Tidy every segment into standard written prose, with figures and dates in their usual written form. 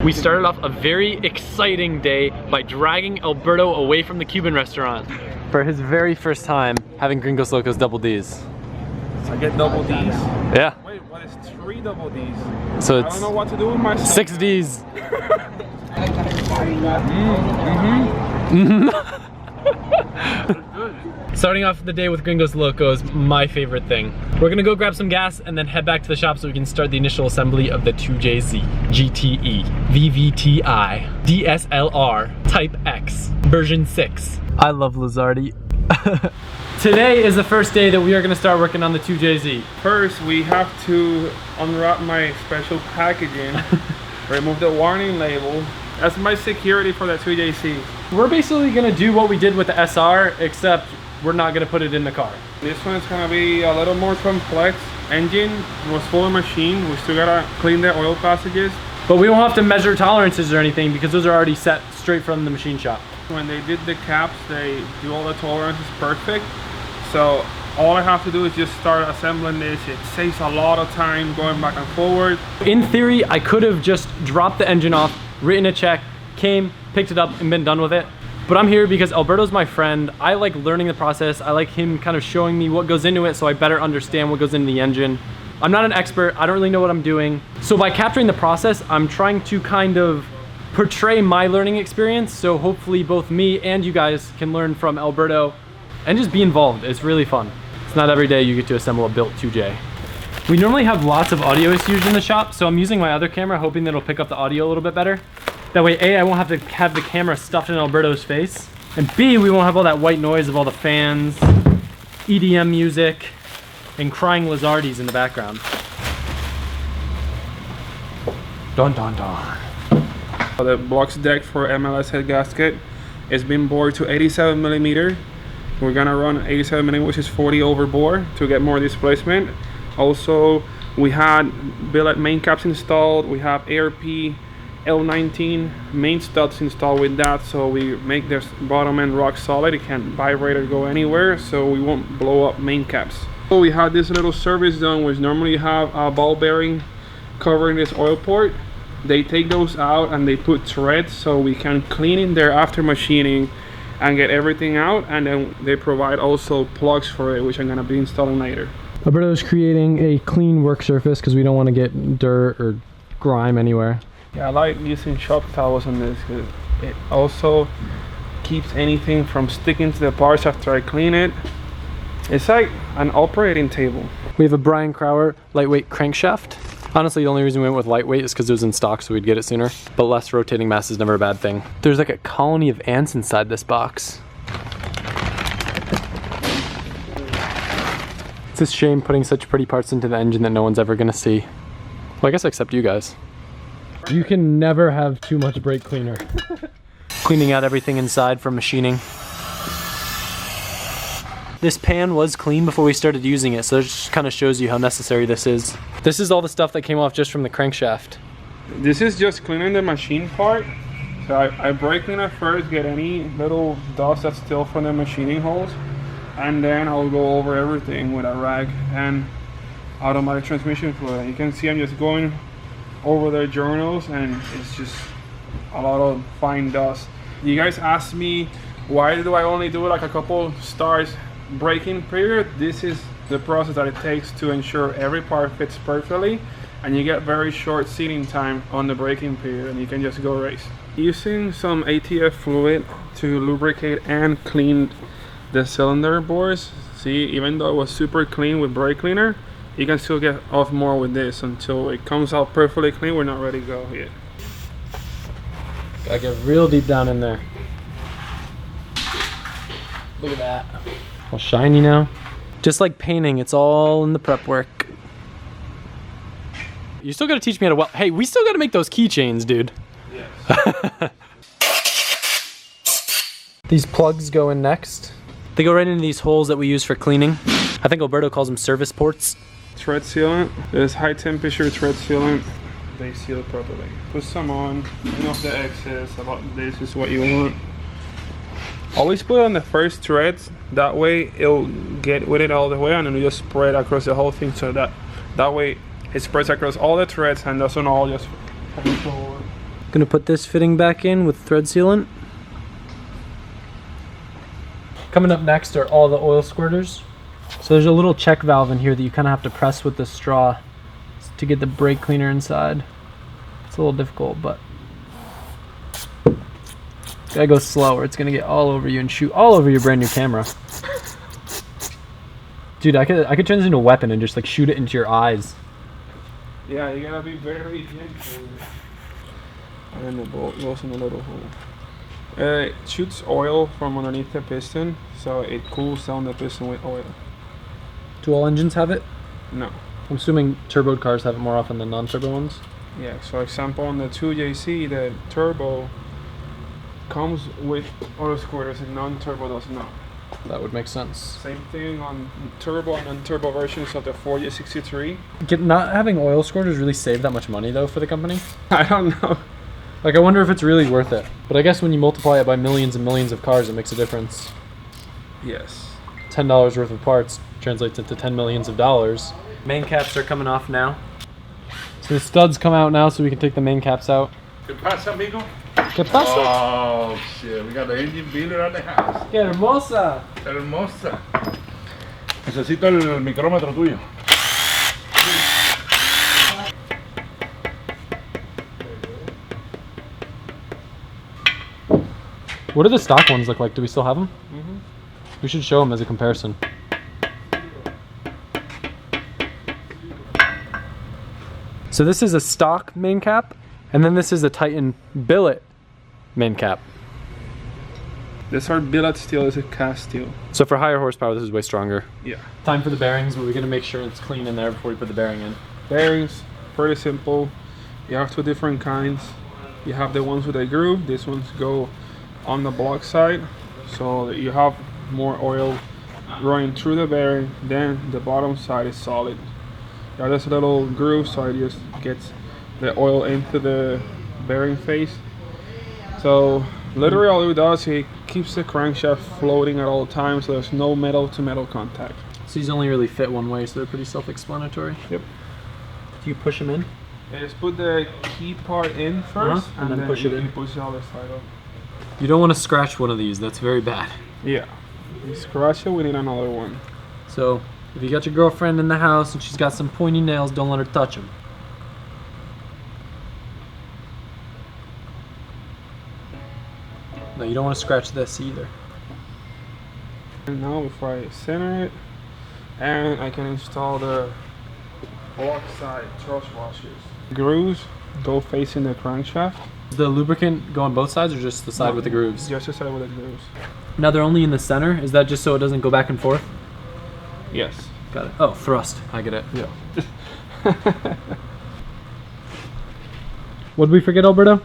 We started off a very exciting day by dragging Alberto away from the Cuban restaurant for his very first time having Gringos Locos Double D's. So I get double D's. Yeah. Wait, what is 3 double D's? So I don't know what to do with myself. 6 D's. Starting off the day with Gringos Locos, my favorite thing. We're gonna go grab some gas and then head back to the shop so we can start the initial assembly of the 2JZ, GTE, VVTI, DSLR, Type X, version 6. I love Lizardi. Today is the first day that we are gonna start working on the 2JZ. First, we have to unwrap my special packaging, remove the warning label. That's my security for the 2JZ. We're basically gonna do what we did with the SR, except we're not gonna put it in the car. This one's gonna be a little more complex. Engine was fully machined. We still gotta clean the oil passages. But we won't have to measure tolerances or anything because those are already set straight from the machine shop. When they did the caps, they do all the tolerances perfect. So all I have to do is just start assembling this. It saves a lot of time going back and forward. In theory, I could have just dropped the engine off, written a check, came, picked it up, and been done with it. But I'm here because Alberto's my friend. I like learning the process. I like him kind of showing me what goes into it so I better understand what goes into the engine. I'm not an expert. I don't really know what I'm doing. So by capturing the process, I'm trying to kind of portray my learning experience. So hopefully both me and you guys can learn from Alberto and just be involved. It's really fun. It's not every day you get to assemble a built 2J. We normally have lots of audio issues in the shop, so I'm using my other camera hoping that it'll pick up the audio a little bit better. That way, A, I won't have to have the camera stuffed in Alberto's face, and B, we won't have all that white noise of all the fans, EDM music, and crying Lizardis in the background. Dun dun dun. The box deck for MLS head gasket is being bored to 87 millimeter. We're gonna run 87 millimeter, which is 40 over bore to get more displacement. Also, we had billet main caps installed. We have ARP L19 main studs installed with that, so we make this bottom end rock solid. It can't vibrate or go anywhere, so we won't blow up main caps. So we had this little service done, which normally you have a ball bearing covering this oil port. They take those out and they put threads so we can clean in there after machining and get everything out, and then they provide also plugs for it, which I'm gonna be installing later. Alberto's creating a clean work surface because we don't want to get dirt or grime anywhere. Yeah, I like using shop towels on this because it also keeps anything from sticking to the parts after I clean it. It's like an operating table. We have a Brian Crower lightweight crankshaft. Honestly, the only reason we went with lightweight is because it was in stock, so we'd get it sooner. But less rotating mass is never a bad thing. There's like a colony of ants inside this box. It's a shame putting such pretty parts into the engine that no one's ever gonna see. Well, I guess except you guys. You can never have too much brake cleaner. Cleaning out everything inside from machining. This pan was clean before we started using it, so it just kind of shows you how necessary this is. This is all the stuff that came off just from the crankshaft. This is just cleaning the machine part. So I brake clean it first, get any little dust that's still from the machining holes, and then I'll go over everything with a rag and automatic transmission fluid. You can see I'm just going over the journals and it's just a lot of fine dust. You guys asked me why do I only do like a couple stars braking period. This is the process that it takes to ensure every part fits perfectly, and you get very short seating time on the braking period and you can just go race. Using some ATF fluid to lubricate and clean the cylinder bores. See, even though it was super clean with brake cleaner, you can still get off more with this until it comes out perfectly clean. We're not ready to go yet. Gotta get real deep down in there. Look at that. All shiny now. Just like painting, it's all in the prep work. You still gotta teach me how to weld. Hey, we still gotta make those keychains, dude. Yes. These plugs go in next. They go right into these holes that we use for cleaning. I think Alberto calls them service ports. Thread sealant. This high temperature thread sealant. They seal it properly. Put some on, clean off the excess. About this is what you want. Always put it on the first threads. That way it'll get with it all the way, and then you just spread across the whole thing, so that way it spreads across all the threads and doesn't all just fall forward. Gonna put this fitting back in with thread sealant. Coming up next are all the oil squirters. So there's a little check valve in here that you kind of have to press with the straw to get the brake cleaner inside. It's a little difficult, but gotta go slow or it's gonna get all over you and shoot all over your brand new camera. Dude, I could turn this into a weapon and just like shoot it into your eyes. Yeah, you gotta be very gentle. And the bolt goes in a little hole. It shoots oil from underneath the piston, so it cools down the piston with oil. Do all engines have it? No. I'm assuming turbo cars have it more often than non-turbo ones. Yeah, so example on the 2JC, the turbo comes with oil squirters and non-turbo does not. That would make sense. Same thing on turbo and non-turbo versions of the 4J63. Not having oil squirters really save that much money though for the company? I don't know. Like I wonder if it's really worth it. But I guess when you multiply it by millions and millions of cars, it makes a difference. Yes. $10 worth of parts translates into $10 millions of dollars. Main caps are coming off now. So the studs come out now so we can take the main caps out. ¿Qué pasa, amigo? ¿Qué pasa? Oh, shit. We got the engine builder at the house. ¡Qué hermosa! Hermosa. Necesito el micrómetro tuyo. What do the stock ones look like? Do we still have them? We should show them as a comparison. So this is a stock main cap, and then this is a Titan billet main cap. This our billet steel is a cast steel. So for higher horsepower, this is way stronger. Yeah. Time for the bearings, but we're gonna make sure it's clean in there before we put the bearing in. Bearings, pretty simple. You have two different kinds. You have the ones with a groove. These ones go on the block side, so that you have more oil running through the bearing. Then the bottom side is solid. You have this little groove, so it just gets the oil into the bearing face. So literally all it does, it keeps the crankshaft floating at all times, so there's no metal to metal contact. So these only really fit one way, so they're pretty self-explanatory. Yep. Do you push them in? And just put the key part in first, and then push it in. You push the other side up. You don't want to scratch one of these, that's very bad. Yeah. You scratch it, we need another one. So if you got your girlfriend in the house and she's got some pointy nails, don't let her touch them. No, you don't want to scratch this either. And now before I center it, and I can install the block side thrust washers. Grooves go facing the crankshaft. Does the lubricant go on both sides or just the side with the grooves? Just the side with the grooves. Now they're only in the center. Is that just so it doesn't go back and forth? Yes. Got it. Oh, thrust. I get it. Yeah. What did we forget, Alberto?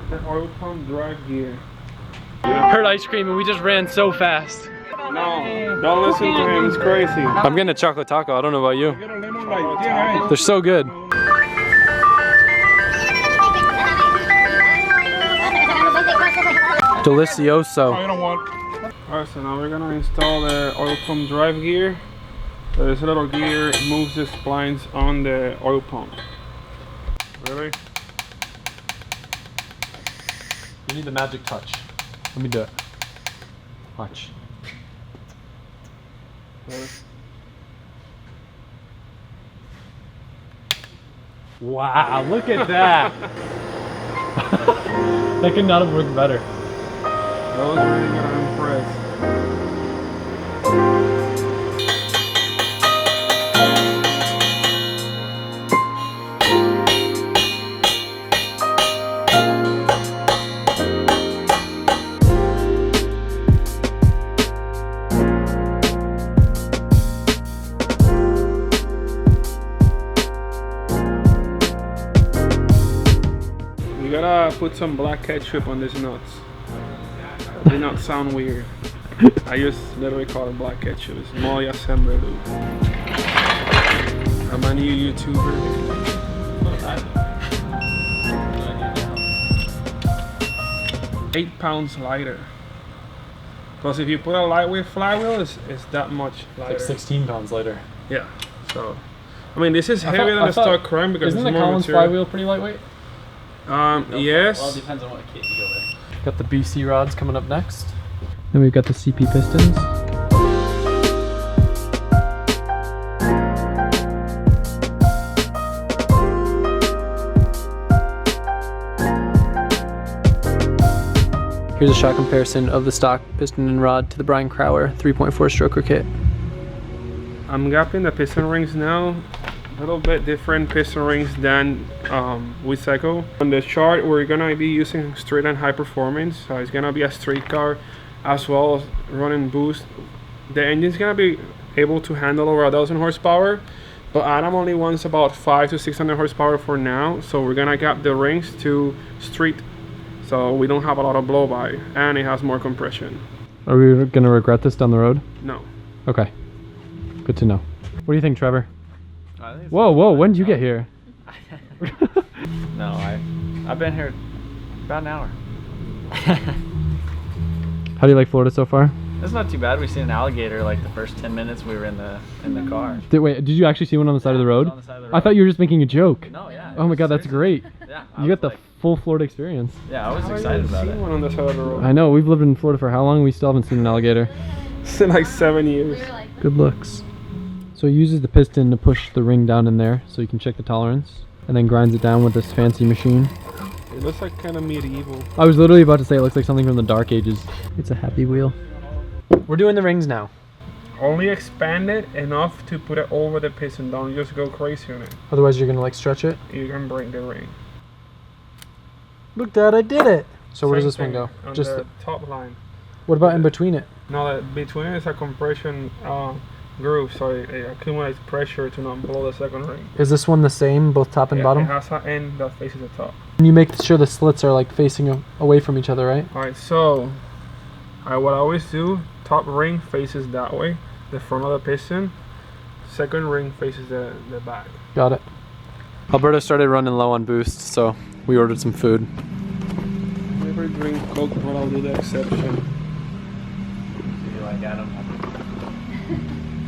The oil pump drive gear. Heard ice cream and we just ran so fast. No, don't listen to him, it's crazy. I'm getting a chocolate taco. I don't know about you. Get a lemon light. Yeah, They're so good. Delicioso. I don't want. Alright, so now we're gonna install the oil pump drive gear. So this little gear moves the splines on the oil pump. Really? You need the magic touch. Let me do it. Watch. Really? Wow, look at that. That could not have worked better. That was really gonna impress. You gotta put some black ketchup on these nuts. They not sound weird. I just literally call it black ketchup. It's Moya Semberlu. I'm a new YouTuber. 8 pounds lighter. Plus if you put a lightweight flywheel, it's that much lighter. Like 16 pounds lighter. Yeah. So, I mean, this is heavier than a stock crank because isn't it's the more Collins material. flywheel pretty lightweight? Yes. Well, it depends on what kit you go with. Got the BC rods coming up next. Then we've got the CP pistons. Here's a shot comparison of the stock piston and rod to the Brian Crowler 3.4 stroker kit. I'm gapping the piston rings now. A little bit different piston rings than with Seco. On the chart, we're gonna be using straight and high performance. So it's gonna be a straight car as well as running boost. The engine's gonna be able to handle over 1,000 horsepower, but Adam only wants about 500 to 600 horsepower for now. So we're gonna gap the rings to street, so we don't have a lot of blow by, and it has more compression. Are we gonna regret this down the road? No. Okay, good to know. What do you think, Trevor? Whoa, when did you get here? No, I've been here about an hour. How do you like Florida so far? It's not too bad. We seen an alligator like the first 10 minutes we were in the car. Wait, did you actually see one on the side of the road? On the side of the road. I thought you were just making a joke. No, yeah. Oh my god, that's great. Yeah. You got the full Florida experience. Yeah, I was I excited haven't about seen it. one on the side of the road. I know, we've lived in Florida for how long? We still haven't seen an alligator. It's been like 7 years. Good looks. So he uses the piston to push the ring down in there so you can check the tolerance, and then grinds it down with this fancy machine. It looks like kind of medieval. I was literally about to say it looks like something from the Dark Ages. It's a happy wheel. We're doing the rings now. Only expand it enough to put it over the piston. Don't just go crazy on it. Otherwise you're gonna like stretch it. You can break the ring. Look, Dad, I did it. So where does this Same one thing go? on Just the top line. what about in between it? No, between it is a compression groove, so it accumulates pressure to not blow the second ring. Is this one the same, both top and Yeah, bottom? it has an end that faces the top. And you make sure the slits are like facing away from each other, right? Alright, so what I always do, top ring faces that way, the front of the piston. Second ring faces the back. Got it. Alberto started running low on boost, so we ordered some food. Never drink Coke, but I'll do the exception. You like Adam?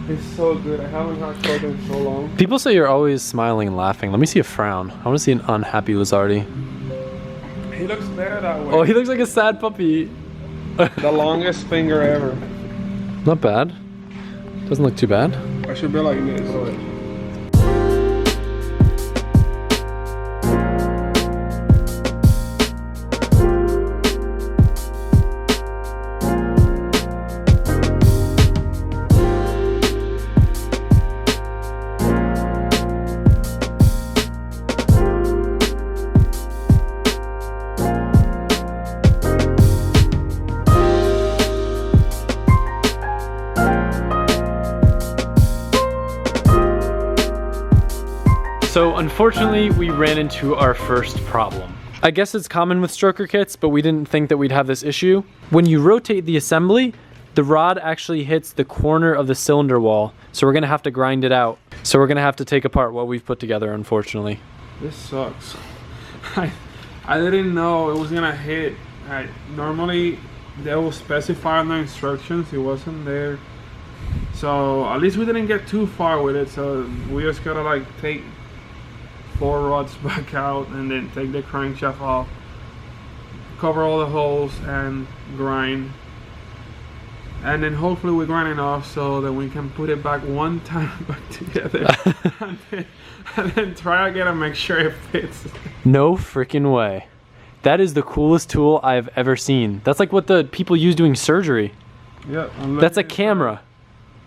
It's so good. I haven't had Coke in so long. People say you're always smiling and laughing. Let me see a frown. I want to see an unhappy Lizardi. He looks better that way. Oh, he looks like a sad puppy. The longest finger ever. Not bad. Doesn't look too bad. I should be like this. So unfortunately, we ran into our first problem. I guess it's common with stroker kits, but we didn't think that we'd have this issue. When you rotate the assembly, the rod actually hits the corner of the cylinder wall. So we're gonna have to grind it out. So we're gonna have to take apart what we've put together, unfortunately. This sucks. I didn't know it was gonna hit. Normally they will specify on the instructions. It wasn't there. So at least we didn't get too far with it. So we just gotta like take 4 rods back out and then take the crankshaft off, cover all the holes and grind, and then hopefully we grind enough so that we can put it back one time back together and then try again and make sure it fits. No freaking way. That is the coolest tool I've ever seen. That's like what the people use doing surgery. Yeah, That's a camera.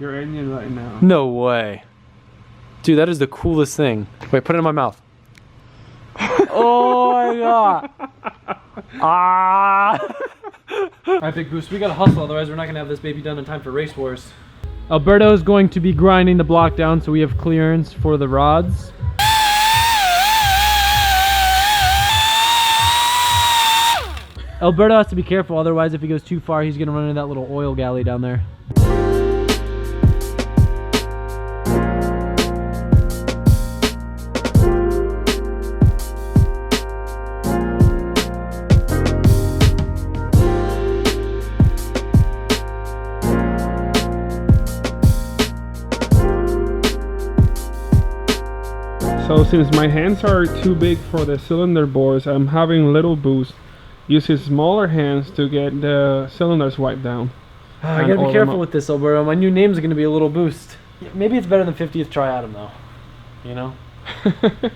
Your engine right now. No way. Dude, that is the coolest thing. Wait, put it in my mouth. Oh my god. Ah. Alright, Big Boost, we gotta hustle, otherwise we're not gonna have this baby done in time for Race Wars. Alberto is going to be grinding the block down so we have clearance for the rods. Alberto has to be careful, otherwise if he goes too far, he's gonna run into that little oil galley down there. So So since my hands are too big for the cylinder bores, I'm having little boost. Using smaller hands to get the cylinders wiped down. I gotta be careful with this, Alberto. My new name's gonna be a Little Boost. Maybe it's better than 50th Try Adam though. You know?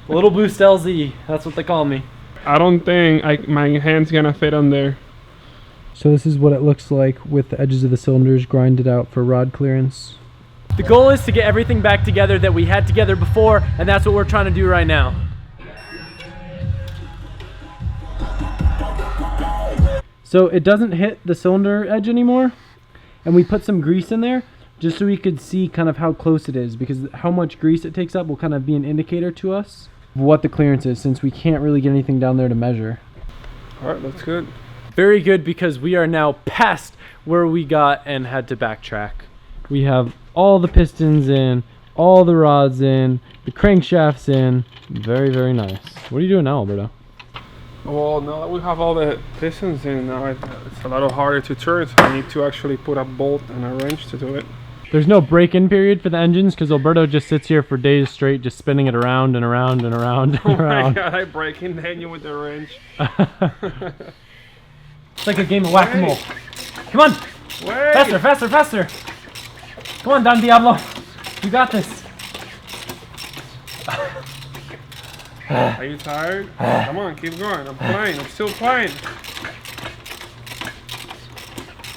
Little Boost LZ, that's what they call me. I don't think my hand's gonna fit on there. So this is what it looks like with the edges of the cylinders grinded out for rod clearance. The goal is to get everything back together that we had together before, and that's what we're trying to do right now. So it doesn't hit the cylinder edge anymore, and we put some grease in there just so we could see kind of how close it is, because how much grease it takes up will kind of be an indicator to us of what the clearance is, since we can't really get anything down there to measure. Alright, that's good. Very good, because we are now past where we got and had to backtrack. We have all the pistons in, all the rods in, the crankshafts in. Very, very nice. What are you doing now, Alberto? Well, now that we have all the pistons in, now it's a little harder to turn, so I need to actually put a bolt and a wrench to do it. There's no break-in period for the engines because Alberto just sits here for days straight, just spinning it around and around and around and around. Oh my god, I break in the engine with the wrench. It's like a game of whack-a-mole. Come on! Wait. Faster, faster, faster! Come on, Don Diablo! You got this! Are you tired? Come on, keep going. I'm playing. I'm still playing.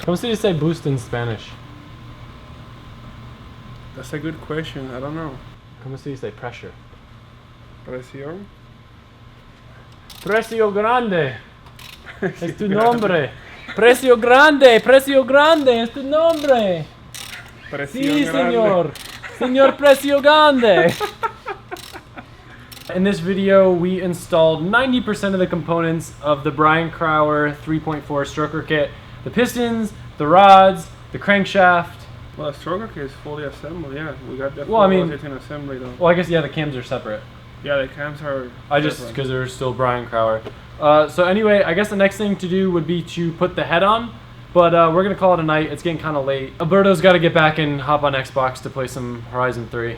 ¿Cómo se dice boost in Spanish? That's a good question. I don't know. ¿Cómo se dice pressure? Presión. Precio grande es tu nombre. Precio grande es tu nombre. Presión Sí, grande. señor. Señor Precio grande. In this video, we installed 90% of the components of the Brian Crower 3.4 stroker kit. The pistons, the rods, the crankshaft. Well, the stroker kit is fully assembled. Yeah, we got the Well, I mean- in assembly though. Well, I guess, yeah, the cams are separate. Yeah, the cams are. I just, different. because they're still Brian Crower. So anyway, I guess the next thing to do would be to put the head on. But we're going to call it a night. It's getting kind of late. Alberto's got to get back and hop on Xbox to play some Horizon 3.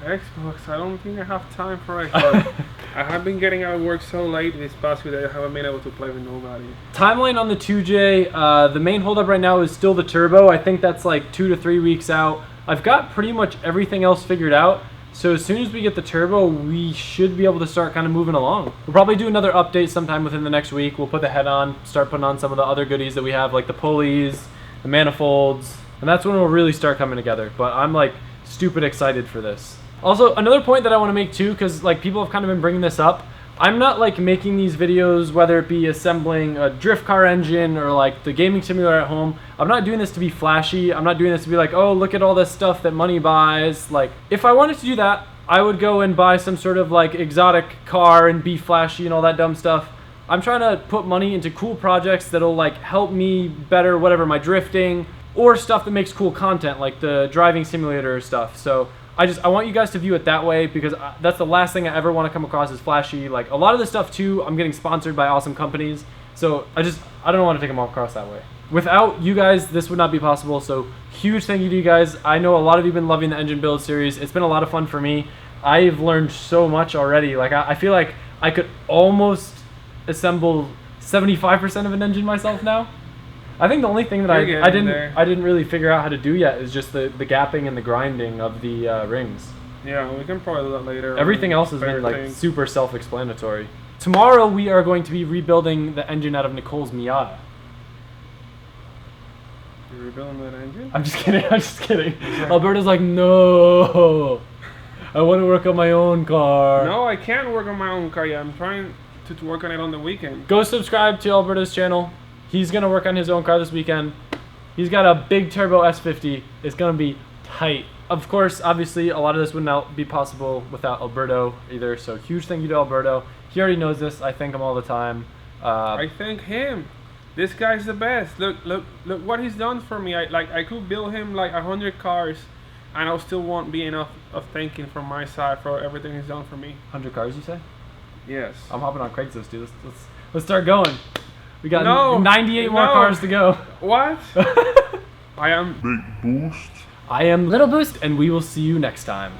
Xbox. I don't think I have time for Xbox. I have been getting out of work so late this past week that I haven't been able to play with nobody. Timeline on the 2J, the main holdup right now is still the turbo. I think that's like 2 to 3 weeks out. I've got pretty much everything else figured out. So as soon as we get the turbo, we should be able to start kind of moving along. We'll probably do another update sometime within the next week. We'll put the head on, start putting on some of the other goodies that we have, like the pulleys, the manifolds, and that's when we'll really start coming together. But I'm like stupid excited for this. Also, another point that I want to make too, because like people have kind of been bringing this up, I'm not like making these videos, whether it be assembling a drift car engine or like the gaming simulator at home. I'm not doing this to be flashy. I'm not doing this to be like, oh, look at all this stuff that money buys. Like, if I wanted to do that, I would go and buy some sort of like exotic car and be flashy and all that dumb stuff. I'm trying to put money into cool projects that'll like help me better whatever my drifting, or stuff that makes cool content like the driving simulator stuff. So I want you guys to view it that way, because that's the last thing I ever want to come across as flashy. Like a lot of this stuff too, I'm getting sponsored by awesome companies. So I don't want to take them all across that way. Without you guys, this would not be possible. So huge thank you to you guys. I know a lot of you have been loving the engine build series. It's been a lot of fun for me. I've learned so much already. Like I feel like I could almost assemble 75% of an engine myself now. I think the only thing that I didn't really figure out how to do yet is just the gapping and the grinding of the rings. Yeah, we can probably do that later. Everything else has been like super self-explanatory. Tomorrow we are going to be rebuilding the engine out of Nicole's Miata. You're rebuilding that engine? I'm just kidding. I'm just kidding. Alberto's like, no, I want to work on my own car. No, I can't work on my own car yet. I'm trying to work on it on the weekend. Go subscribe to Alberto's channel. He's going to work on his own car this weekend. He's got a big turbo S50. It's going to be tight. Of course, obviously, a lot of this would not be possible without Alberto either. So huge thank you to Alberto. He already knows this. I thank him all the time. I thank him. This guy's the best. Look what he's done for me. I could build him like 100 cars, and I still won't be enough of thanking from my side for everything he's done for me. 100 cars, you say? Yes. I'm hopping on Craigslist, dude. Let's start going. We got 98 more no. cars to go. What? I am Big boost. I am Little Boost, and we will see you next time.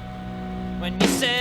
When you say